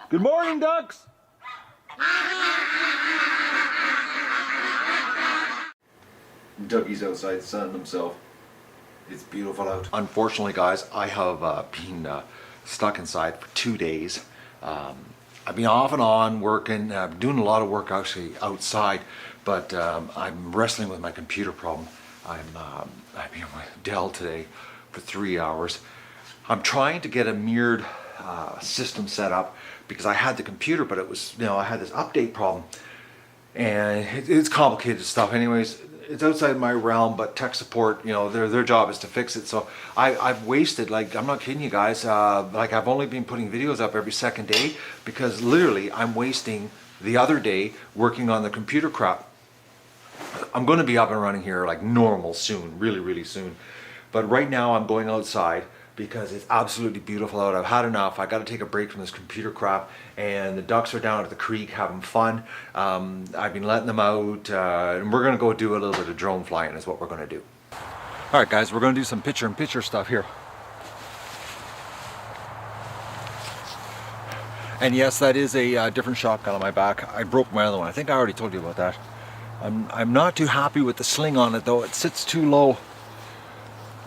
Good morning, ducks! Dougie's outside sunning himself. It's beautiful out. Unfortunately, guys, I have been stuck inside for 2 days. I've been off and on working. I'm doing a lot of work actually outside, but I'm wrestling with my computer problem. I've been with Dell today for 3 hours. I'm trying to get a mirrored system set up because I had the computer, but it was, I had this update problem, and it's complicated stuff. Anyways, it's outside my realm, but tech support, their job is to fix it. So I've wasted, like, I'm not kidding you guys, like I've only been putting videos up every second day because literally I'm wasting the other day working on the computer crap. I'm going to be up and running here like normal soon, really, really soon. But right now I'm going outside because it's absolutely beautiful out. I've had enough. I got to take a break from this computer crap, and the ducks are down at the creek having fun. I've been letting them out, and we're gonna go do a little bit of drone flying is what we're gonna do. All right, guys, we're gonna do some picture-in-picture stuff here. And yes, that is a different shotgun on my back. I broke my other one. I think I already told you about that. I'm not too happy with the sling on it though. It sits too low.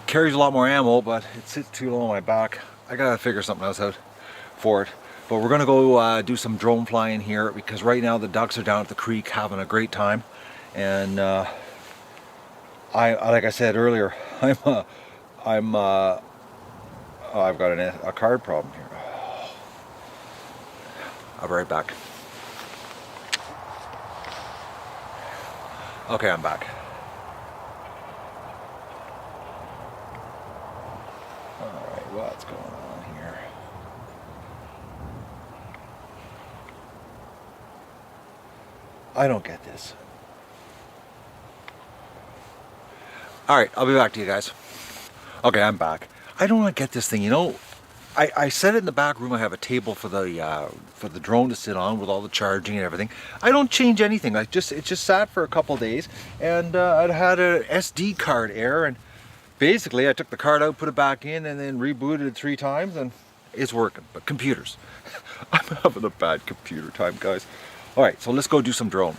Carries a lot more ammo, but it sits too low on my back. I gotta figure something else out for it. But we're gonna go do some drone flying here because right now the ducks are down at the creek having a great time. And like I said earlier, oh, I've got a card problem here. I'll be right back. Okay, I'm back. What's going on here? I don't get this. Alright, I'll be back to you guys. Okay, I'm back. I don't get this thing, I set it in the back room. I have a table for the drone to sit on with all the charging and everything. I don't change anything. It just sat for a couple days, and I'd had a SD card error, and basically, I took the card out, put it back in, and then rebooted it 3 times, and it's working. But computers. I'm having a bad computer time, guys. All right, so let's go do some drone.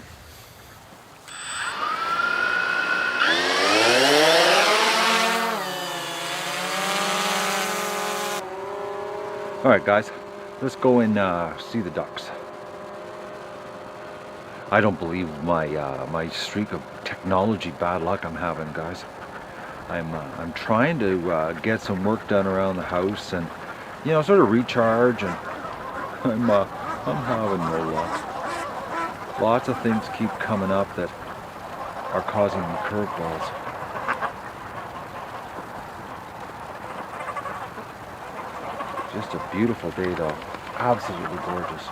All right, guys, let's go and see the ducks. I don't believe my streak of technology bad luck I'm having, guys. I'm trying to get some work done around the house and sort of recharge, and I'm having no luck. Lots of things keep coming up that are causing me curveballs. Just a beautiful day though, absolutely gorgeous.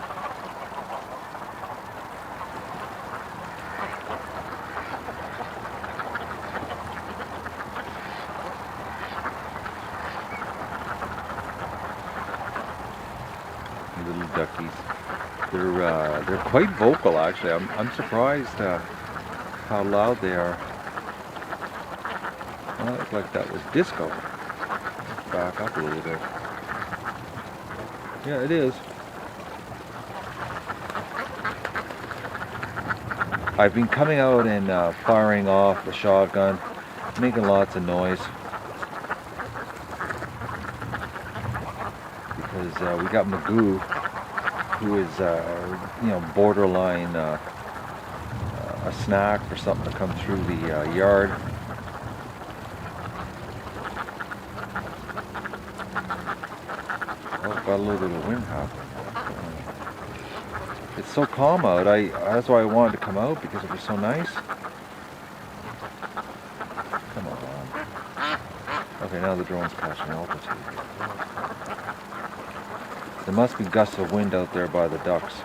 Little duckies. They're quite vocal actually. I'm surprised how loud they are. Well, it looked like that was disco. Let's back up a little bit. Yeah, it is. I've been coming out and firing off the shotgun, making lots of noise. Because we got Magoo, who is, borderline a snack for something to come through the yard. Oh, got a little bit of wind happening. It's so calm out. That's why I wanted to come out, because it was so nice. Come on. Okay, now the drone's catching altitude. There must be gusts of wind out there by the ducks.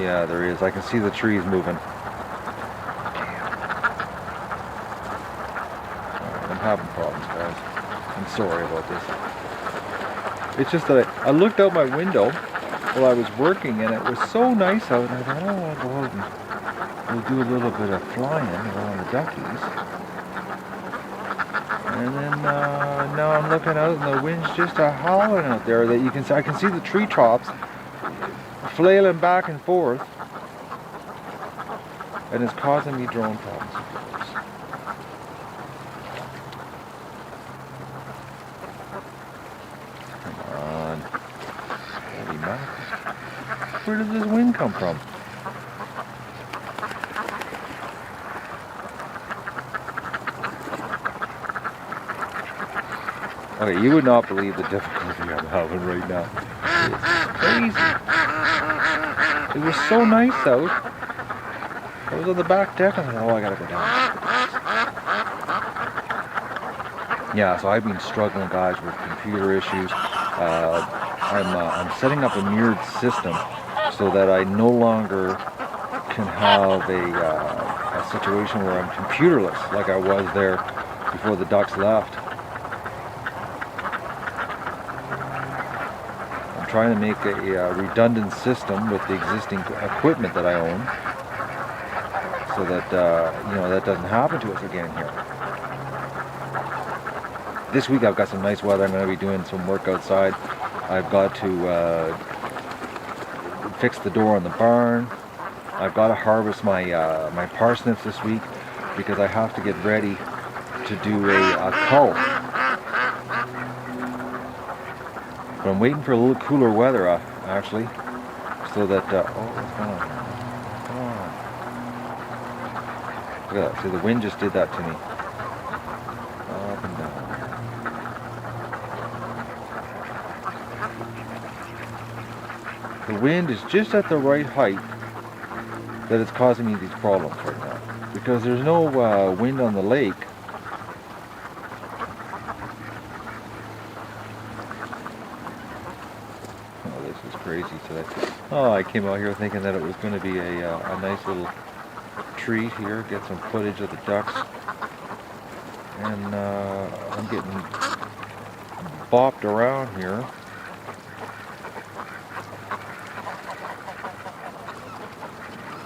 Yeah, there is. I can see the trees moving. I'm having problems, guys. I'm sorry about this. It's just that I looked out my window while I was working, and it was so nice out, and I thought, oh, I'll go out and we'll do a little bit of flying around the duckies. And then now I'm looking out and the wind's just a howling out there. That you can see, I can see the tree tops flailing back and forth, and it's causing me drone problems. Come on, holy mackerel! Where does this wind come from? Okay, you would not believe the difficulty I'm having right now. It's crazy. It was so nice out. I was on the back deck and I thought, oh, I gotta go down. Yeah, so I've been struggling, guys, with computer issues. I'm setting up a mirrored system so that I no longer can have a situation where I'm computerless like I was there before the ducks left. I'm trying to make a redundant system with the existing equipment that I own, so that that doesn't happen to us again here. This week I've got some nice weather. I'm going to be doing some work outside. I've got to fix the door on the barn. I've got to harvest my my parsnips this week because I have to get ready to do a cull. But I'm waiting for a little cooler weather, actually, so that oh, what's going on? Look at that. See, the wind just did that to me. Up and down. The wind is just at the right height that it's causing me these problems right now. Because there's no wind on the lake. Oh, this is crazy today. Oh, I came out here thinking that it was going to be a nice little treat here, get some footage of the ducks, and I'm getting bopped around here.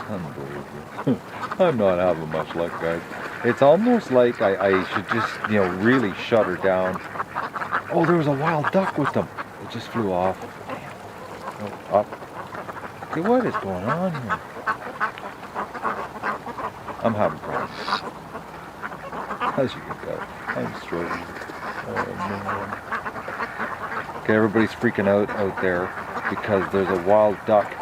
Unbelievable. I'm not having much luck, guys. It's almost like I should just, really shut her down. Oh, there was a wild duck with them. It just flew off. Oh, up. Okay, what is going on here? I'm having problems. As you can tell, I'm struggling. Oh, man. Okay, everybody's freaking out there because there's a wild duck.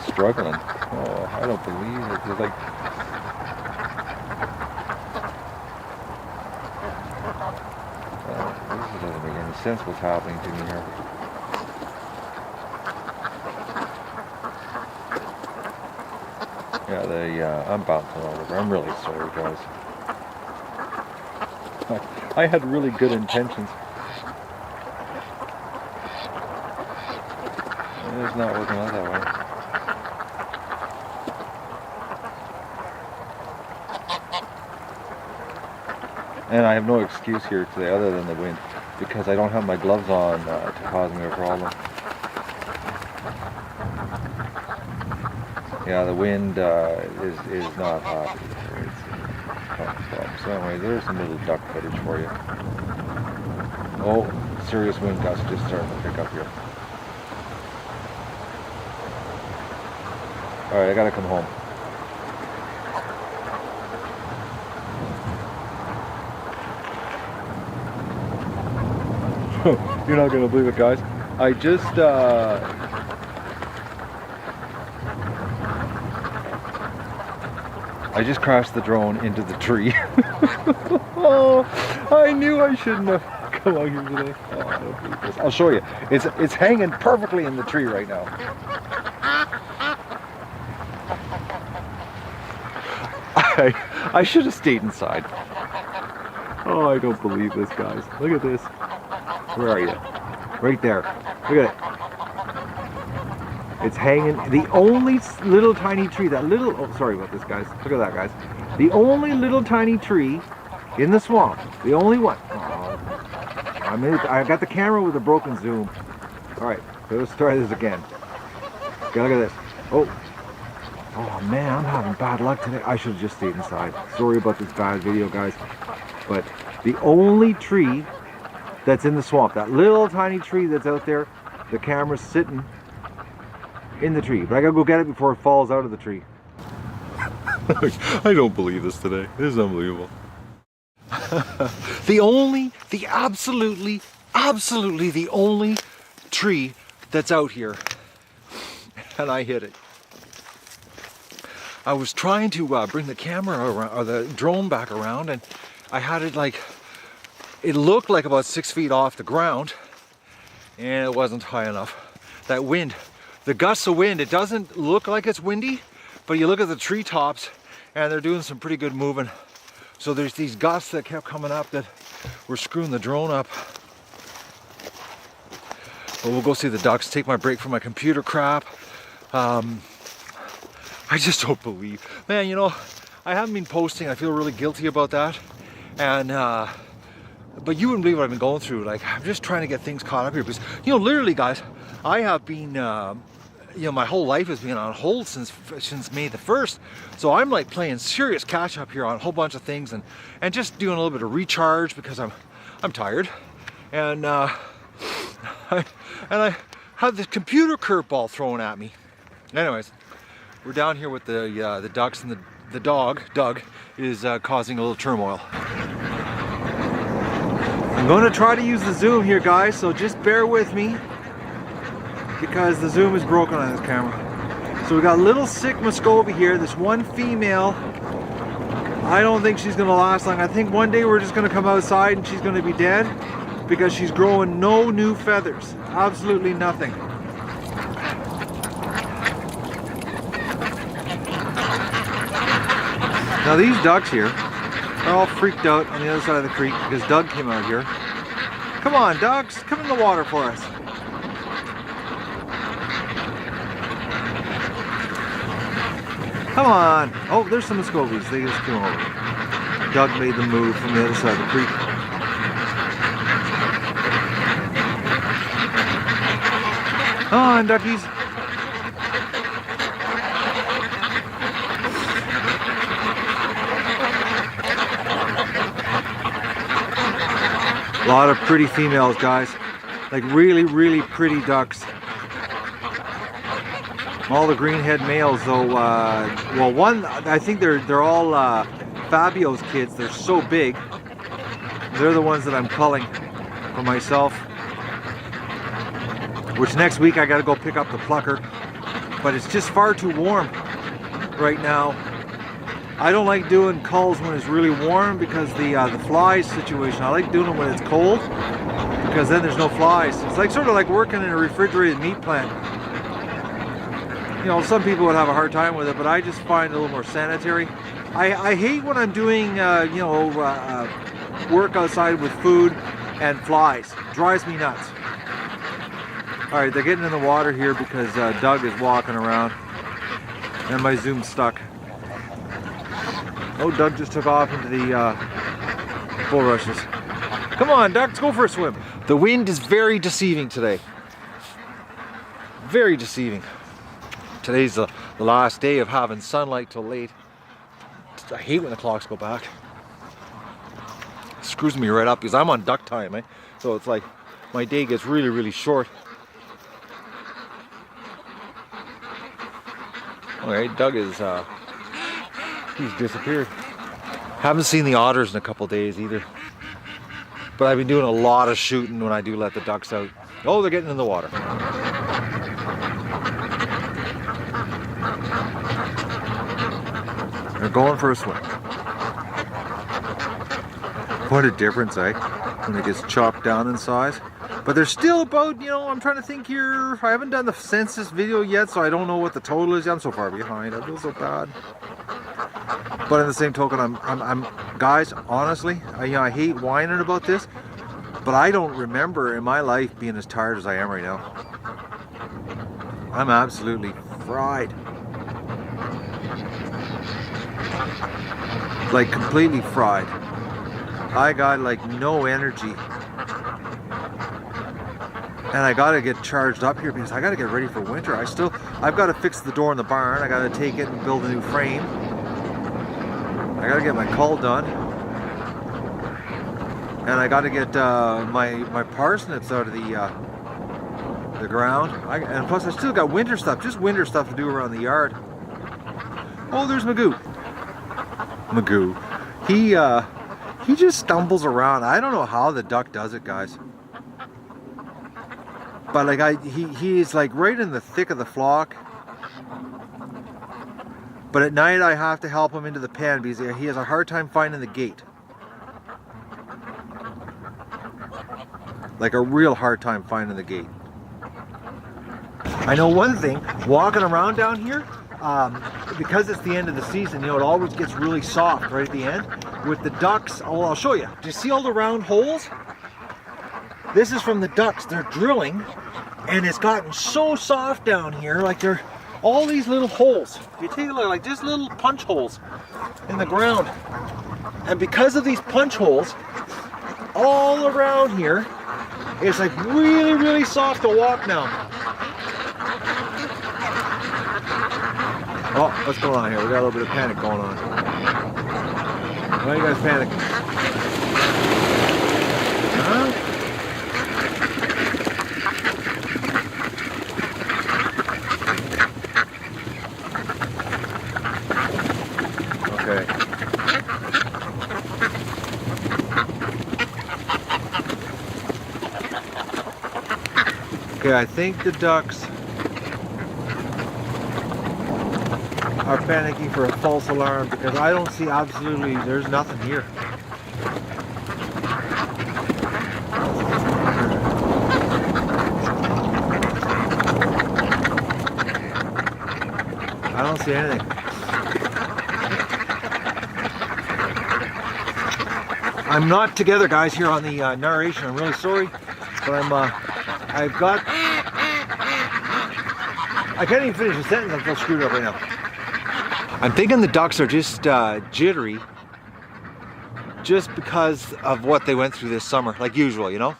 Struggling. Oh, I don't believe it. It's like this doesn't make any sense what's happening to me here. Yeah, I'm bouncing all over. I'm really sorry, guys. I had really good intentions. It's not working out that way. And I have no excuse here today other than the wind, because I don't have my gloves on to cause me a problem. Yeah, the wind is not happy. It's causing problems. So anyway, there's some little duck footage for you. Oh, serious wind gusts just starting to pick up here. Alright, I gotta come home. You're not going to believe it, guys. I just crashed the drone into the tree. Oh, I knew I shouldn't have come out here today. Oh, I don't believe this. I'll show you. It's hanging perfectly in the tree right now. I should have stayed inside. Oh, I don't believe this, guys. Look at this. Where are you? Right there. Look at it. It's hanging. The only little tiny tree, that little, oh, sorry about this, guys. Look at that, guys. The only little tiny tree in the swamp. The only one. Oh, I got the camera with a broken zoom. All right, so let's try this again. Okay, look at this. Oh man, I'm having bad luck today. I should have just stayed inside. Sorry about this bad video, guys. But the only tree that's in the swamp, that little tiny tree that's out there, the camera's sitting in the tree. But I gotta go get it before it falls out of the tree. I don't believe this today. This is unbelievable. the absolutely the only tree that's out here. And I hit it. I was trying to bring the camera around, or the drone back around, and I had it like, it looked like about 6 feet off the ground, and it wasn't high enough. That wind, the gusts of wind, it doesn't look like it's windy, but you look at the treetops and they're doing some pretty good moving. So there's these gusts that kept coming up that were screwing the drone up. But we'll go see the ducks, take my break from my computer crap. I just don't believe, man, you know, I haven't been posting. I feel really guilty about that. And, but you wouldn't believe what I've been going through. Like, I'm just trying to get things caught up here because, you know, literally, guys, I have been, you know, my whole life has been on hold since May the 1st. So I'm like playing serious catch up here on a whole bunch of things and just doing a little bit of recharge because I'm tired. And, I had this computer curveball thrown at me. Anyways, we're down here with the ducks, and the dog, Doug, is causing a little turmoil. I'm going to try to use the zoom here, guys, so just bear with me because the zoom is broken on this camera. So we got little sick Muscovy here, this one female. I don't think she's going to last long. I think one day we're just going to come outside and she's going to be dead because she's growing no new feathers. Absolutely nothing. Now these ducks here are all freaked out on the other side of the creek because Doug came out here. Come on, ducks, come in the water for us. Come on. Oh, there's some Muscovies. They just came over. Doug made the move from the other side of the creek. Come on, duckies. A lot of pretty females, guys. Like really, really pretty ducks. All the greenhead males, though. Well, one, I think they're all Fabio's kids. They're so big. They're the ones that I'm culling for myself. Which next week I got to go pick up the plucker. But it's just far too warm right now. I don't like doing culls when it's really warm because the flies situation. I like doing them when it's cold because then there's no flies. It's like sort of like working in a refrigerated meat plant. You know, some people would have a hard time with it, but I just find it a little more sanitary. I hate when I'm doing you know, work outside with food and flies. It drives me nuts. All right, they're getting in the water here because Doug is walking around and my zoom's stuck. Oh, Doug just took off into the bulrushes. Come on, ducks, go for a swim. The wind is very deceiving today. Very deceiving. Today's the last day of having sunlight till late. I hate when the clocks go back. It screws me right up because I'm on duck time, eh? So it's like my day gets really, really short. Okay, Doug is he's disappeared. Haven't seen the otters in a couple days either. But I've been doing a lot of shooting when I do let the ducks out. Oh, they're getting in the water. They're going for a swim. What a difference, eh? When it gets chopped down in size. But they're still about, you know, I'm trying to think here. I haven't done the census video yet, so I don't know what the total is. I'm so far behind. I feel so bad. But in the same token, I'm guys, honestly, I hate whining about this, but I don't remember in my life being as tired as I am right now. I'm absolutely fried. Like completely fried. I got like no energy. And I gotta get charged up here because I gotta get ready for winter. I've gotta fix the door in the barn. I gotta take it and build a new frame. I gotta get my cull done. And I gotta get my parsnips out of the ground. And plus I still got winter stuff, just winter stuff to do around the yard. Oh, there's Magoo. He just stumbles around. I don't know how the duck does it, guys. But like he's like right in the thick of the flock. But at night I have to help him into the pen because he has a hard time finding the gate. Like a real hard time finding the gate. I know one thing, walking around down here, because it's the end of the season, you know, it always gets really soft right at the end. With the ducks, oh, I'll show you. Do you see all the round holes? This is from the ducks. They're drilling, and it's gotten so soft down here. Like they're all these little holes. You take a look, like just little punch holes in the ground. And because of these punch holes, all around here, it's like really, really soft to walk now. Oh, what's going on here? We got a little bit of panic going on. Why are you guys panicking? Huh? Okay. Okay, I think the ducks are panicking for a false alarm because I don't see absolutely, there's nothing here. I don't see anything. I'm not together, guys, here on the narration. I'm really sorry, but I can't even finish a sentence. I'm so screwed up right now. I'm thinking the ducks are just jittery just because of what they went through this summer, like usual, you know?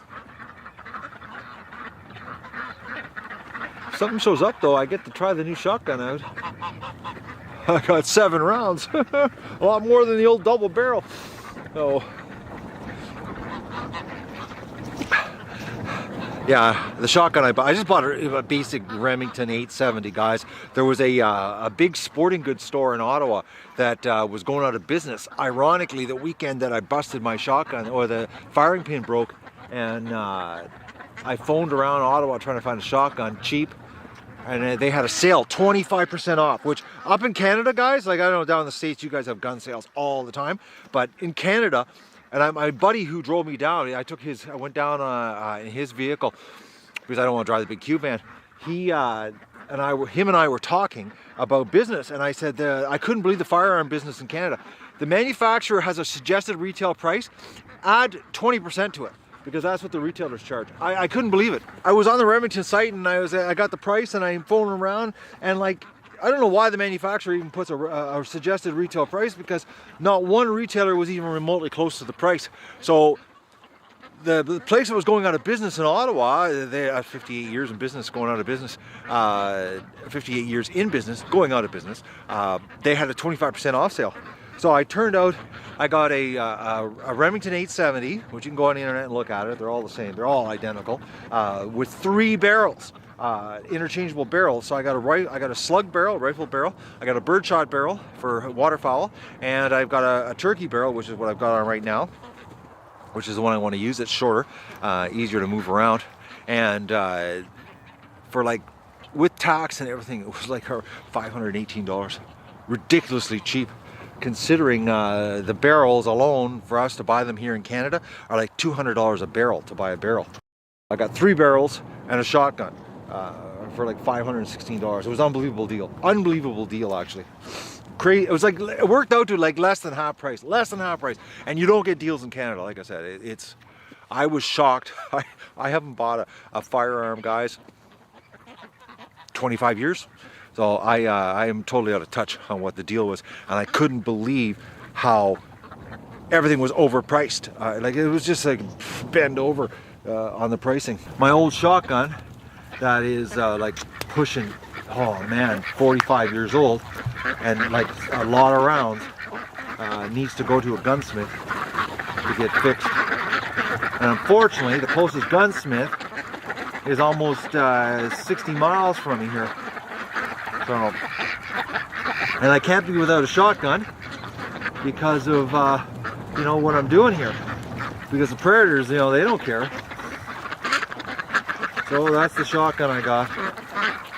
If something shows up though, I get to try the new shotgun out. I got 7 rounds, a lot more than the old double barrel. So, yeah, the shotgun I just bought a basic Remington 870, guys. There was a big sporting goods store in Ottawa that was going out of business. Ironically, the weekend that I busted my shotgun, or the firing pin broke, and I phoned around Ottawa trying to find a shotgun cheap, and they had a sale, 25% off, which up in Canada, guys, like I know down in the States you guys have gun sales all the time, but in Canada, and my buddy who drove me down, I went down in his vehicle because I don't want to drive the big Q van. Him and I were talking about business, and I said I couldn't believe the firearm business in Canada. The manufacturer has a suggested retail price, add 20% to it, because that's what the retailers charge. I couldn't believe it. I was on the Remington site and I got the price and I'm phoning around, and like, I don't know why the manufacturer even puts a suggested retail price, because not one retailer was even remotely close to the price. So the place that was going out of business in Ottawa, they had 58 years in business, going out of business, 58 years in business, going out of business, they had a 25% off sale. So I got a Remington 870, which you can go on the internet and look at it. They're all the same. They're all identical, with 3 barrels, interchangeable barrels. So I got a slug barrel, rifle barrel. I got a birdshot barrel for waterfowl, and I've got a turkey barrel, which is what I've got on right now, which is the one I want to use. It's shorter, easier to move around, and for like with tax and everything, it was like $518, ridiculously cheap. Considering the barrels alone for us to buy them here in Canada are like $200 a barrel to buy a barrel. I got 3 barrels and a shotgun for like $516. It was an unbelievable deal actually. Crazy. It was like, it worked out to like less than half price, and you don't get deals in Canada. Like I said, I was shocked. I haven't bought a firearm, guys, 25 years. So I am totally out of touch on what the deal was, and I couldn't believe how everything was overpriced. Like it was just like bend over on the pricing. My old shotgun that is like pushing, oh man, 45 years old, and like a lot of rounds, needs to go to a gunsmith to get fixed. And unfortunately, the closest gunsmith is almost 60 miles from me here. So, and I can't be without a shotgun because of you know what I'm doing here. Because the predators, you know, they don't care. So that's the shotgun I got.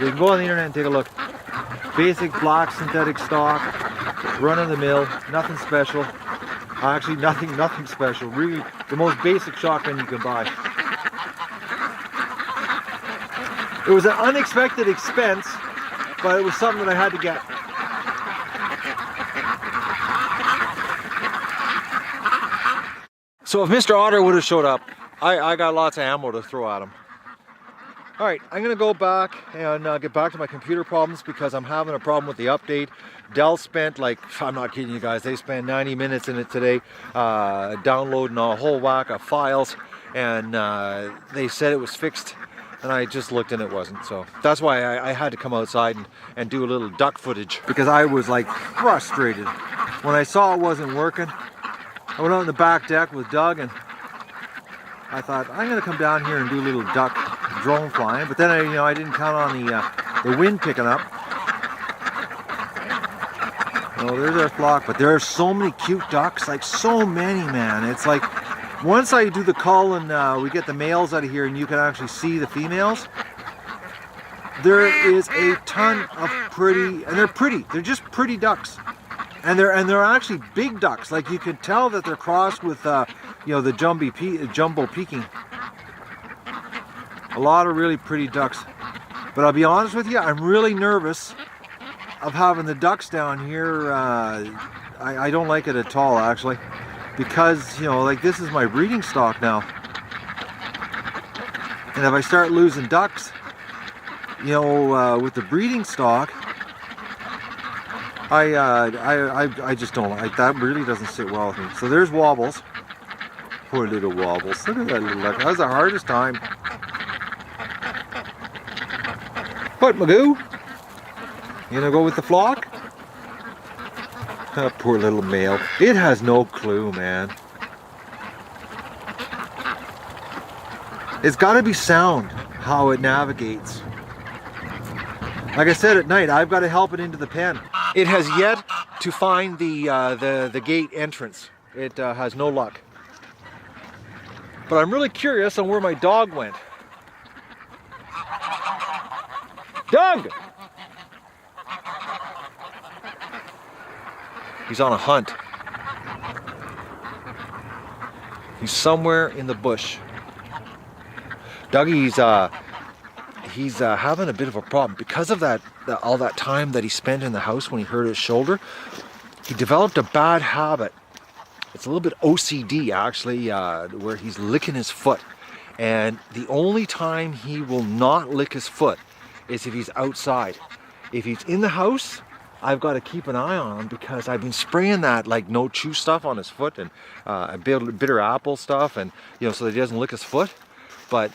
You can go on the internet and take a look. Basic black synthetic stock, run of the mill, nothing special. Actually, nothing special. Really, the most basic shotgun you can buy. It was an unexpected expense, but it was something that I had to get. So if Mr. Otter would have showed up, I got lots of ammo to throw at him. All right, I'm gonna go back and get back to my computer problems because I'm having a problem with the update. Dell spent like, I'm not kidding you guys, they spent 90 minutes in it today downloading a whole whack of files, and they said it was fixed, and I just looked and it wasn't. So that's why I had to come outside and do a little duck footage because I was like frustrated. When I saw it wasn't working, I went out on the back deck with Doug and I thought, I'm gonna come down here and do a little duck drone flying, but then I didn't count on the wind picking up. Oh, there's our flock, but there are so many cute ducks, like so many, man. It's like once I do the cull and we get the males out of here and you can actually see the females, there is a ton of pretty, and they're pretty. They're just pretty ducks, and they're actually big ducks. Like you can tell that they're crossed with you know, the jumbo peking. A lot of really pretty ducks. But I'll be honest with you, I'm really nervous of having the ducks down here. I don't like it at all, actually, because, you know, like this is my breeding stock now. And if I start losing ducks, you know, with the breeding stock, I just don't like that. Really doesn't sit well with me. So there's Wobbles. Poor little Wobbles. Look at that little duck. That was the hardest time. What, Magoo? You gonna go with the flock? That poor little male. It has no clue, man. It's gotta be sound how it navigates. Like I said, at night, I've got to help it into the pen. It has yet to find the gate entrance. It has no luck. But I'm really curious on where my dog went. Doug! He's on a hunt. He's somewhere in the bush. Dougie's having a bit of a problem because of all that time that he spent in the house when he hurt his shoulder. He developed a bad habit. It's a little bit OCD actually, where he's licking his foot. And the only time he will not lick his foot is if he's outside. If he's in the house, I've got to keep an eye on him because I've been spraying that like no chew stuff on his foot and bitter apple stuff, and you know, so that he doesn't lick his foot. But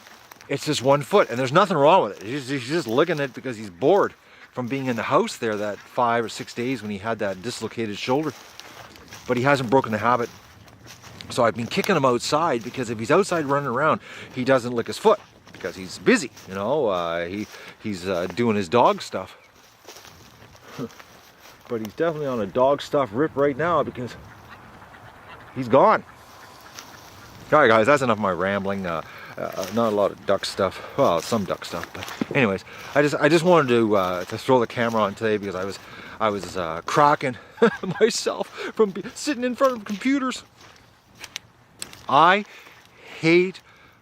it's just one foot, and there's nothing wrong with it. He's just licking it because he's bored from being in the house there that 5 or 6 days when he had that dislocated shoulder. But he hasn't broken the habit. So I've been kicking him outside because if he's outside running around, he doesn't lick his foot because he's busy, you know. He's doing his dog stuff. But he's definitely on a dog stuff rip right now because he's gone. All right, guys, that's enough of my rambling. Not a lot of duck stuff. Well, some duck stuff, but anyways, I just wanted to throw the camera on today because I was cracking myself from sitting in front of computers. I hate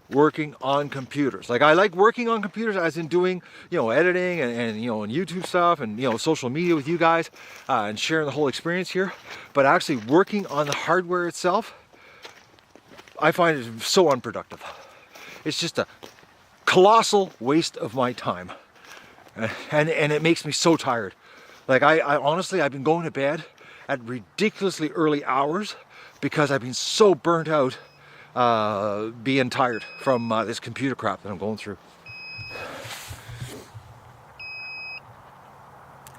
working on computers. Like, I like working on computers as in doing, you know, editing and you know, and YouTube stuff and, you know, social media with you guys and sharing the whole experience here. But actually working on the hardware itself, I find it so unproductive. It's just a colossal waste of my time. and it makes me so tired. Like I honestly, I've been going to bed at ridiculously early hours because I've been so burnt out being tired from this computer crap that I'm going through.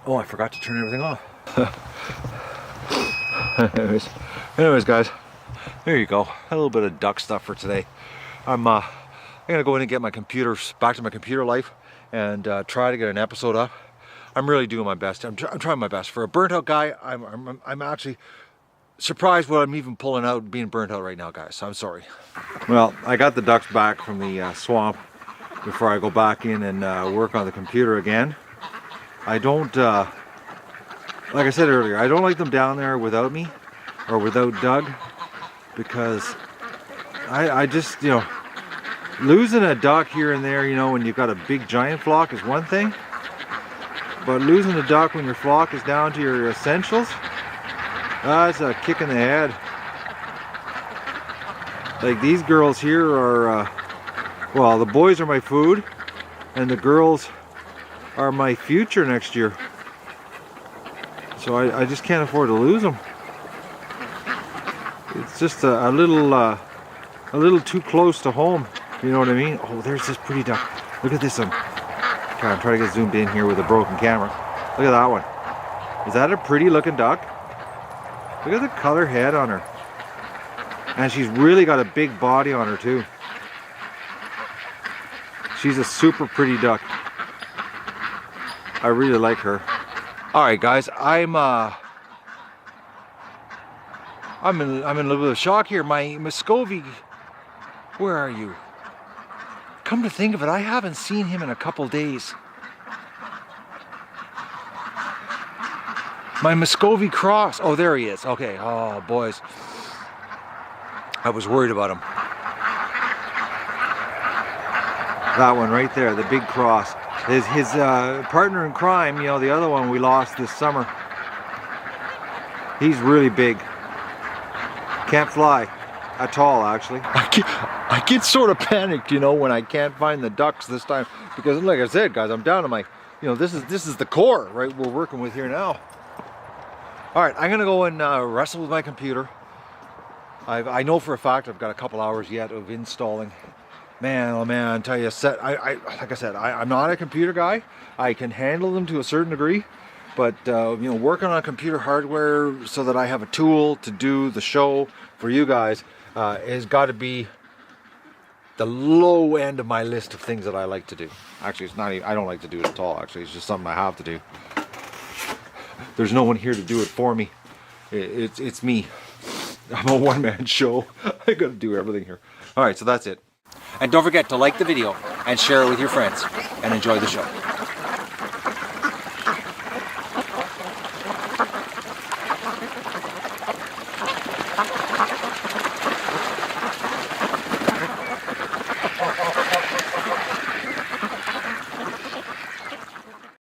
Oh, I forgot to turn everything off. anyways guys, there you go, a little bit of duck stuff for today. I'm gonna go in and get my computer back to my computer life and try to get an episode up. I'm really doing my best. I'm trying my best. For a burnt out guy, I'm actually surprised what I'm even pulling out being burnt out right now, guys. So I'm sorry. Well, I got the ducks back from the swamp before I go back in and work on the computer again. I don't, like I said earlier, I don't like them down there without me or without Doug, because I just, you know, losing a duck here and there, you know, when you've got a big giant flock is one thing, but losing a duck when your flock is down to your essentials, that's a kick in the head. Like these girls here are, well, the boys are my food and the girls are my future next year. So I just can't afford to lose them. It's just a little too close to home. You know what I mean? Oh, there's this pretty duck. Look at this one. Okay, I'm trying to get zoomed in here with a broken camera. Look at that one. Is that a pretty looking duck? Look at the color head on her. And she's really got a big body on her too. She's a super pretty duck. I really like her. All right, guys, I'm in a little bit of shock here. My Muscovy, where are you? Come to think of it, I haven't seen him in a couple days. My Muscovy cross. Oh, there he is. Okay. Oh, boys. I was worried about him. That one right there, the big cross. His partner in crime, you know, the other one we lost this summer. He's really big. Can't fly at all, actually. I get sort of panicked, you know, when I can't find the ducks this time, because like I said, guys, I'm down to my, you know, this is the core, right, we're working with here now. All right, I'm gonna go and wrestle with my computer. I know for a fact I've got a couple hours yet of installing. Man, oh man, I tell you, like I said, I'm not a computer guy. I can handle them to a certain degree, but you know, working on computer hardware so that I have a tool to do the show for you guys has got to be the low end of my list of things that I like to do. Actually, it's not even, I don't like to do it at all. Actually, it's just something I have to do. There's no one here to do it for me. It's me. I'm a one-man show. I got to do everything here. All right, so that's it. And don't forget to like the video and share it with your friends and enjoy the show.